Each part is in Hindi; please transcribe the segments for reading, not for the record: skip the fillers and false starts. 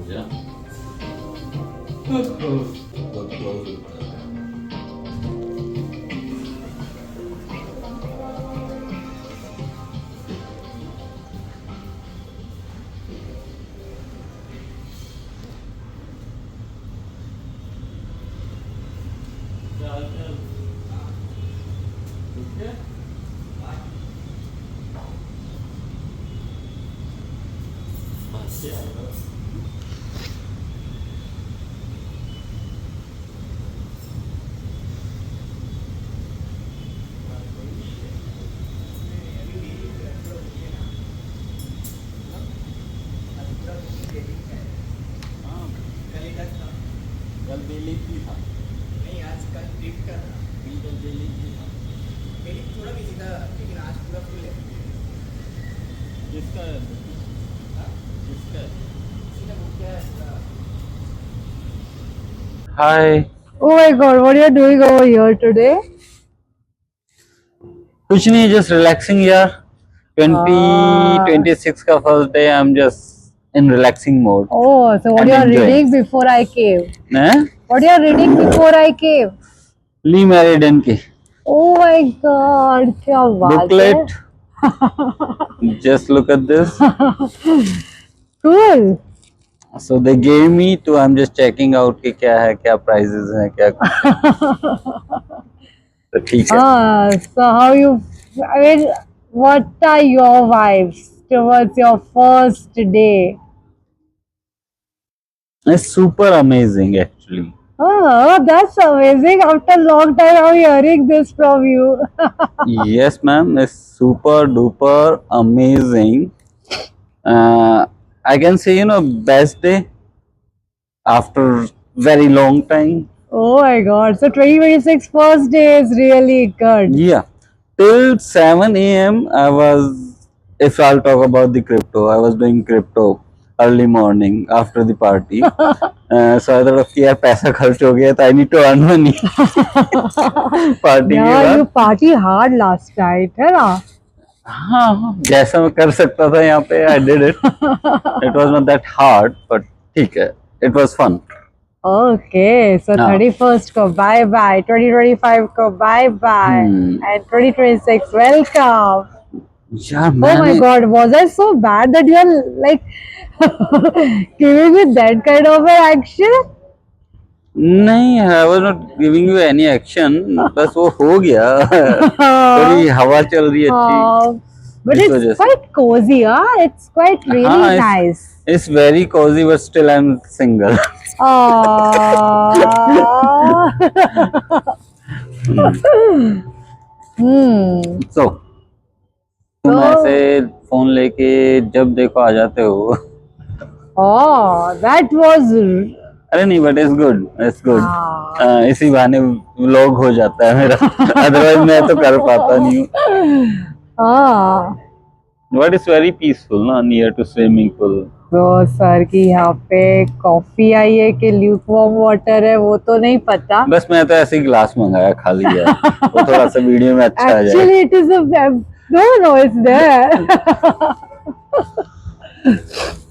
Yeah. बहुत close होता है। ठीक है? अच्छा। कल बेली भी था। नहीं आज कल ट्रिप का था। कल बेली भी था। मेरी थोड़ा बिजी था लेकिन आज पूरा फुल है। किसका है? हाँ? किसका है? किसी ने बुक किया है पूरा। Hi. Oh my god, what are you doing over here today? कुछ नहीं, just relaxing यार। 2026 का first day, I'm just in relaxing mode. Oh, so what And you are enjoying. reading before I came? हैं? What you are reading before I came? Lee Meriden की Oh my god, क्या बात है? booklet. Just look at this. Cool. So they gave me to, I'm just checking out कि क्या है, क्या prices हैं, क्या तो ठीक है। So how you? I mean, what are your vibes towards your first day? It's super amazing actually. Oh, that's amazing. After a long time, I'm hearing this from you. Yes, ma'am. It's super duper amazing. I can say, best day after very long time. Oh my god. So 2026 first day is really good. Yeah. Till 7 a.m. I was, if I'll talk about the crypto, I was doing crypto early morning after the party. So I thought, यार पैसा खर्च हो गया, तो I need to earn money. Party के Yeah, you बाद party hard last night, है ना? हाँ, जैसा मैं कर सकता था यहाँ पे, I did it. It was not that hard, but ठीक है, it was fun. Okay, so हाँ. 31st को bye bye, 2025 को bye bye, and 2026 welcome. यार Oh my मैंने god, was I so bad that you are like giving me that kind of an action? नहीं, I was not giving you any action. बस वो हो गया। थोड़ी हवा चल रही है अच्छी। But इस it's वजह से। quite cozy, huh? It's quite really हाँ, nice. It's very cozy, but still I'm single. So, तुम So- ऐसे फोन लेके जब देखो आ जाते हो। Oh, that was. अरे नहीं, but it's good, it's good. हाँ. इसी बहाने व्लॉग हो जाता है मेरा। अदरवाइज मैं तो कर पाता नहीं हूँ। हाँ. बट इट्स वेरी पीसफुल ना, नियर टू स्विमिंग पूल। तो सर की यहाँ पे कॉफी आई है कि ल्यूकवार्म वाटर है वो तो नहीं पता। बस मैं तो ऐसे ही ग्लास मंगाया खाली है, वो थोड़ा सा वीडियो में अच्छा आ जाए। Actually, it is a no, it's there.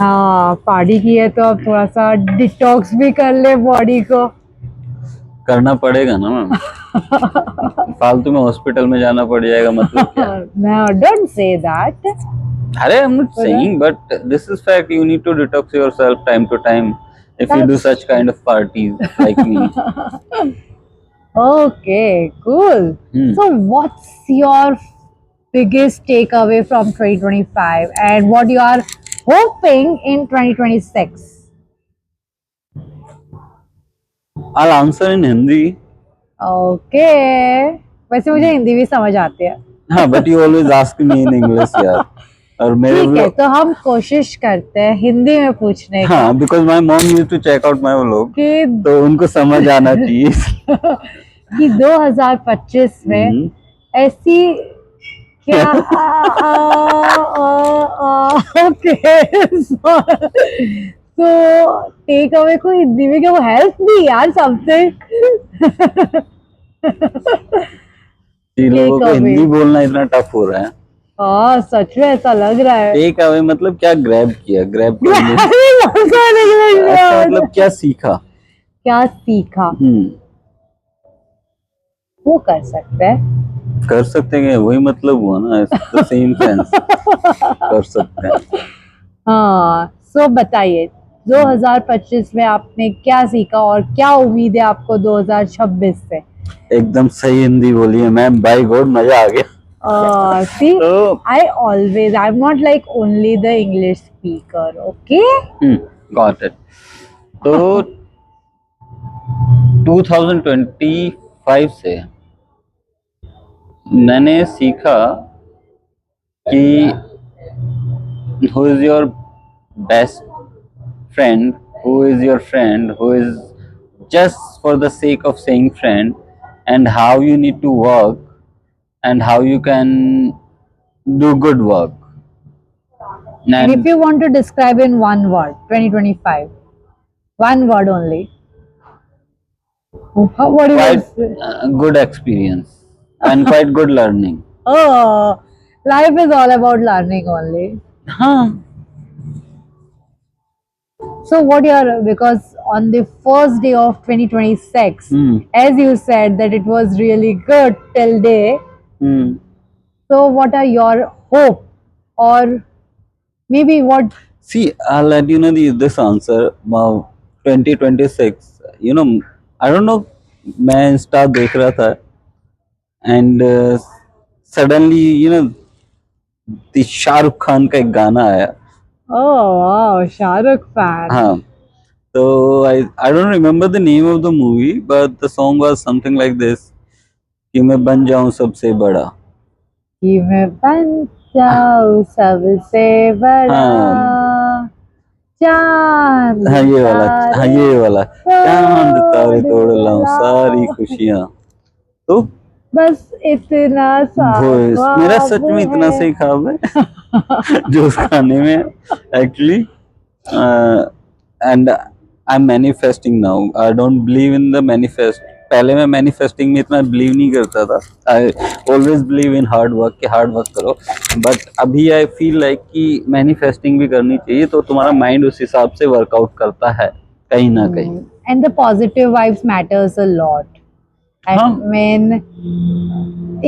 हाँ, पार्टी की है तो अब थोड़ा सा डिटॉक्स भी कर ले बॉडी को। करना पड़ेगा ना मैम। फालतू में हॉस्पिटल में जाना पड़ जाएगा, मतलब क्या? No, don't say that. अरे I'm not saying, but this is fact. You need to detox yourself time to time if you do That's such kind of parties like me. Okay, cool. So, what's your biggest takeaway from 2025 and what you are hoping in 2026? I'll answer in Hindi. Okay. वैसे मुझे हिंदी भी समझ आती है। हाँ, but you always ask me in English यार। और मेरे ठीक है, vlog, तो हम कोशिश करते हैं हिंदी में पूछने का हाँ, because my mom used to check out my vlog, कि तो उनको समझ आना चाहिए। कि 2025 में ऐसी क्या ओके तो टेक अवे को हिंदी में क्या, वो हेल्प मी यार समथिंग। ये लोगों को Takeaway. हिंदी बोलना इतना टफ हो रहा है। हाँ सच में ऐसा लग रहा है। टेक अवे मतलब क्या ग्रैब किया, ग्रैब करने अच्छा क्या मतलब क्या सीखा। सीखा हम्म, वो कर सकते हैं। कर सकते हैं, वही मतलब हुआ ना, द सेम सेंस, कर सकते हैं। हाँ सो बताइए 2025 में आपने क्या सीखा और क्या उम्मीद है आपको 2026 से? एकदम सही हिंदी बोली है मैम, बाई गॉड मजा आ गया। See, तो I'm not like only the English speaker, okay? Got it. तो 2025 से मैंने सीखा कि who is your best friend, who is your friend, who is just for the sake of saying friend, and how you need to work and how you can do good work. And if And you want to describe in one word, 2025, one word only, what do you quite say? good experience and quite good learning. Oh, life is all about learning only. हाँ, So what you're, because on the first day of 2026, Hmm. as you said that it was really good till day. Hmm. So what are your hope or maybe what? See, I'll let you know this answer. 2026, you know, I don't know, मैं इंस्टा देख रहा था एंड सडनली शाहरुख खान का एक गाना आया। Oh wow, Shah Rukh fan. हाँ, तो I don't remember the name of the movie but the song was something like this, कि मैं बन जाऊं सबसे बड़ा। कि मैं बन जाऊं सबसे बड़ा हाँ चांद हाँ ये वाला, हाँ ये वाला, चांद तारे तोड़ लाऊं सारी लाऊं। खुशियां। तो बस इतना सा वो मेरा ख्वाब सच में इतना है। सही ख्वाब है जो उस गाने में actually, and I am manifesting now, I don't believe in the manifest. पहले मैं मैनिफेस्टिंग में इतना बिलीव नहीं करता था, I always believe in hard work, कि हार्ड वर्क करो। बट अभी आई फील लाइक कि मैनिफेस्टिंग भी करनी चाहिए, तो तुम्हारा माइंड उस हिसाब से वर्कआउट करता है कहीं ना कहीं। And the positive vibes matters a lot. I हाँ mean,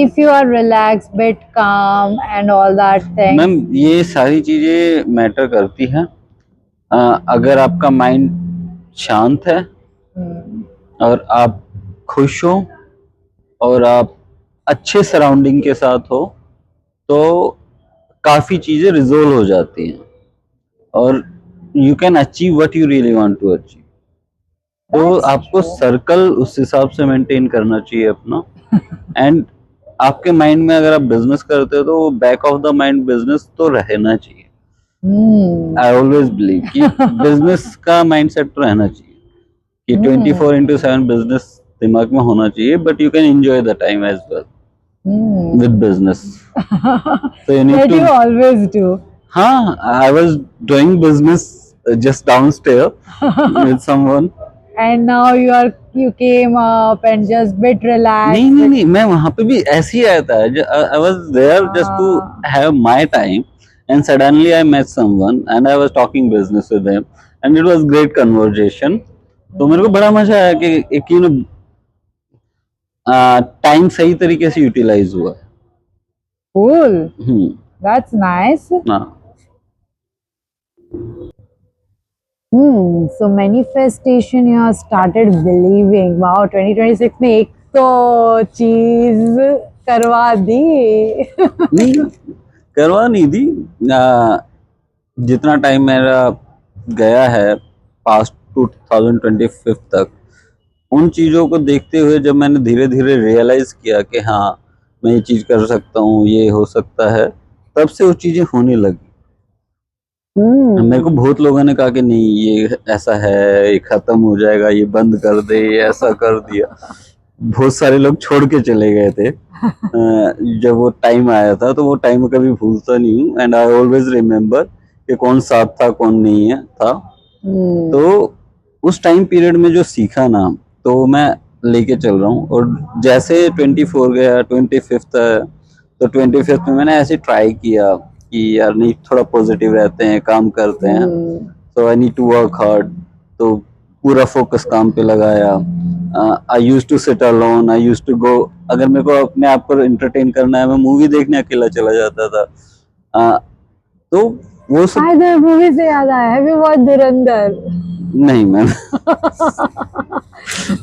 if you are relaxed, bit calm and all that thing. Ma'am, ये सारी चीजें मैटर करती हैं। अगर आपका माइंड शांत है Hmm. और आप खुश हो और आप अच्छे सराउंडिंग के साथ हो, तो काफी चीजें रिजोल्व हो जाती हैं और you can achieve what you really want to achieve. तो That's आपको true. सर्कल उस हिसाब से मेंटेन करना चाहिए अपना। एंड आपके माइंड में अगर आप बिजनेस करते हो तो back of the mind business तो रहना चाहिए। Hmm. आई ऑलवेज बिलीव कि बिजनेस का माइंडसेट तो रहना चाहिए, कि 24/7 बिजनेस दिमाग में होना चाहिए, but you can enjoy the time as well Hmm. With business. So you need That to, you always do. हाँ, I was doing business just downstairs with someone. And now you came up and just bit relaxed. नहीं नहीं नहीं, मैं वहां पे भी ऐसे ही आया था। I was there just to have my time, and suddenly I met someone and I was talking business with them and it was great conversation. तो मेरे को बड़ा मजा आया कि एक टाइम सही तरीके से यूटिलाइज हुआ। Cool. Hmm, That's nice. हाँ So manifestation you have started believing. Wow, 2026 में एक तो चीज करवा दी. नहीं, करवा नहीं दी। जितना टाइम मेरा गया है पास्ट 2025 तक, उन चीज़ों को देखते हुए जब मैंने धीरे धीरे रियलाइज किया कि हाँ मैं ये चीज़ कर सकता हूँ, ये हो सकता है, तब से वो चीज़ें होने लगी। मेरे को बहुत लोगों ने कहा कि नहीं ये ऐसा है, ये खत्म हो जाएगा, ये बंद कर दे, ये ऐसा कर दिया। बहुत सारे लोग छोड़ के चले गए थे। जब वो टाइम आया था तो वो टाइम कभी भूलता नहीं हूँ, एंड आई ऑलवेज रिमेम्बर कि कौन साथ था कौन नहीं है था। तो उस टाइम पीरियड में जो सीखा ना, तो मैं लेके चल रहा हूँ। और जैसे 24 गया, 25 है, तो 25th में मैंने ऐसे ट्राई किया कि यार नहीं, थोड़ा पॉजिटिव रहते हैं, काम करते हैं, तो I need to work hard. तो पूरा फोकस काम पे लगाया। I use to sit alone, I use to go, अगर मेरे को अपने आप को एंटरटेन करना है, मैं मूवी देखने अकेला चला जाता था। तो वो सब Either मूवी से याद आया, have you watched धुरंधर? नहीं, मैं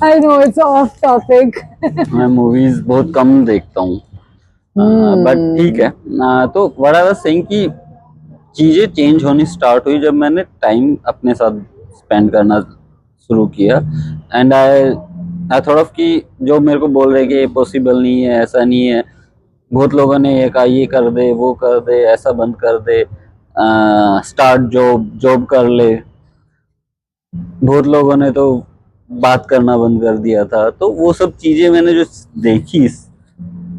I know it's off topic. मैं मूवीज बहुत कम देखता हूँ, बट ठीक है। तो व्हाट आई वाज सेइंग कि चीजें चेंज होनी स्टार्ट हुई जब मैंने टाइम अपने साथ स्पेंड करना शुरू किया। एंड आई थॉट ऑफ कि जो मेरे को बोल रहे कि ये पॉसिबल नहीं है, ऐसा नहीं है, बहुत लोगों ने ये कहा ये कर दे, वो कर दे, ऐसा बंद कर दे, स्टार्ट जॉब, जॉब कर ले। बहुत लोगों ने तो बात करना बंद कर दिया था। तो वो सब चीजें मैंने जो देखी इस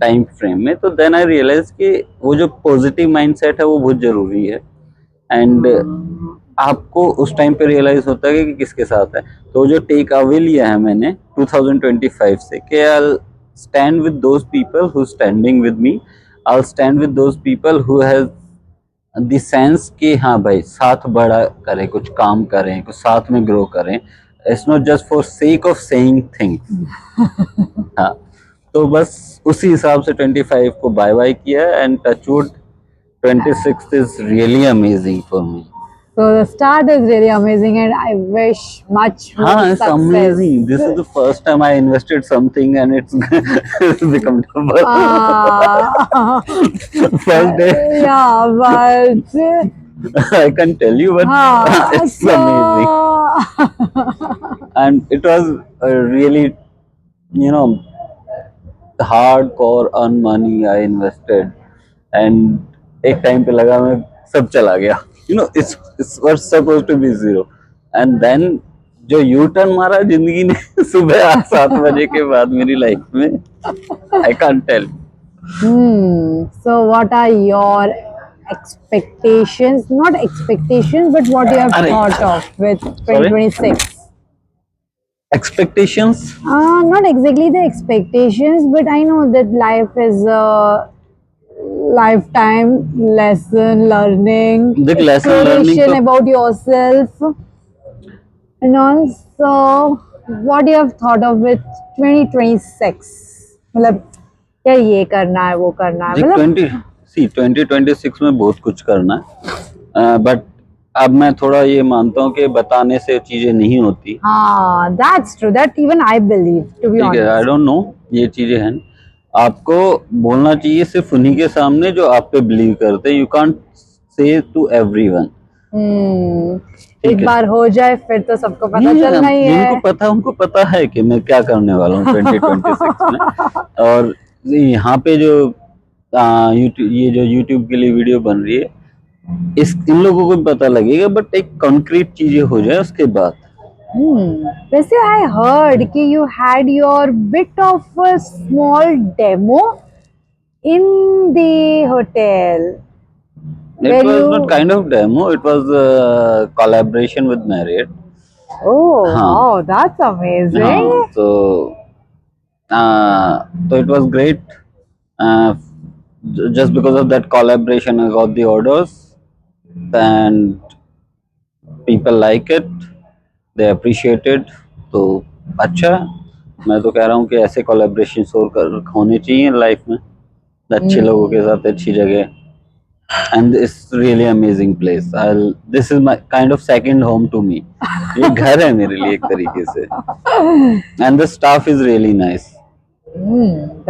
टाइम फ्रेम में, तो देन आई रियलाइज कि वो जो पॉजिटिव माइंडसेट है वो बहुत जरूरी है। एंड आपको उस टाइम पे रियलाइज होता है कि किसके साथ है। तो जो टेक अवे लिया है मैंने 2025 से कि I stand with those people who standing with me, I stand with those people who has the sense कि हाँ भाई साथ बड़ा करें, कुछ काम करें, कुछ साथ में ग्रो करें। It's not just for sake of saying things. हाँ, तो बस उसी हिसाब से 25 को बाय बाय किया। And touchwood 26th is really amazing for me. So the start is really amazing, and I wish much more हाँ, it's success. amazing. This is the first time I invested something and it's become double. First day. Yeah, but I can't tell you, but it's amazing. And it was really, you know, hardcore earn money I invested. And एक टाइम पे लगा मैं सब चला गया, it's was supposed to be zero. And then जो यू टर्न मारा जिंदगी ने सुबह 7 बजे के बाद मेरी लाइफ में, I can't tell. So what are your expectations? Not expectations, but what you have Arey. thought of with 2026? Expectations? Not exactly the expectations, but I know that life is a lifetime lesson learning, The lesson learning exploration तो- about yourself, and also what you have thought of with 2026. मतलब यार ये करना है, वो करना है, जी, मतलब 2026 में बहुत कुछ करना है। बट अब मैं थोड़ा ये मानता हूँ कि बताने से चीजें नहीं होती। हाँ, that's true. That even I believe, to be ठीक है, आई honest. डोंट नो, ये चीजें हैं। आपको बोलना चाहिए सिर्फ उन्हीं के सामने जो आप पे बिलीव करते हैं। You can't say to everyone. एक है। बार हो जाए फिर तो सबको पता नहीं, चलना ही है। उनको पता है कि मैं क्या करने वाला हूँ 2026 में। और यहाँ पे जो ये जो YouTube के लिए वीडियो बन रही है, इन लोगों को भी पता लगेगा, बट एक कॉन्क्रीट चीजें हो जाए उसके बाद। वैसे I heard कि you had your bit of a small demo in the hotel. It Where was you- not kind of demo, it was a collaboration with Marriott. Oh, हाँ। wow, that's amazing. हाँ, so it was great. Just because of that collaboration, I got the orders, and people like it, they appreciate it. तो अच्छा, मैं तो कह रहा हूँ कि ऐसे कोलैबोरेशन होने चाहिए लाइफ में, अच्छे लोगों के साथ, अच्छी जगह। And it's really amazing place. This is my kind of second home to me. ये घर है मेरे लिए एक तरीके से। And the staff is really nice.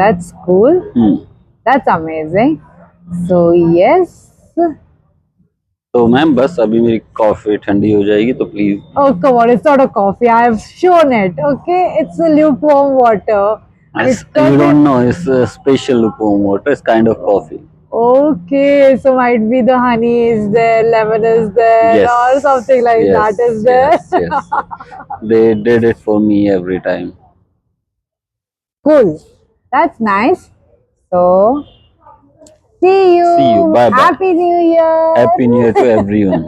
That's cool. That's amazing. So yes. तो मैम बस अभी मेरी कॉफी ठंडी हो जाएगी, तो please. Oh, come on, it's not a coffee. I have shown it. Okay, it's a lukewarm water. It's You don't know, it's a special lukewarm water. It's kind of coffee. Okay, so might be the honey is there, lemon is there, Yes. or something like Yes, that is there. yes. They did it for me every time. Cool. That's nice. So, see you. See you. Bye-bye. Happy New Year. Happy New Year to everyone.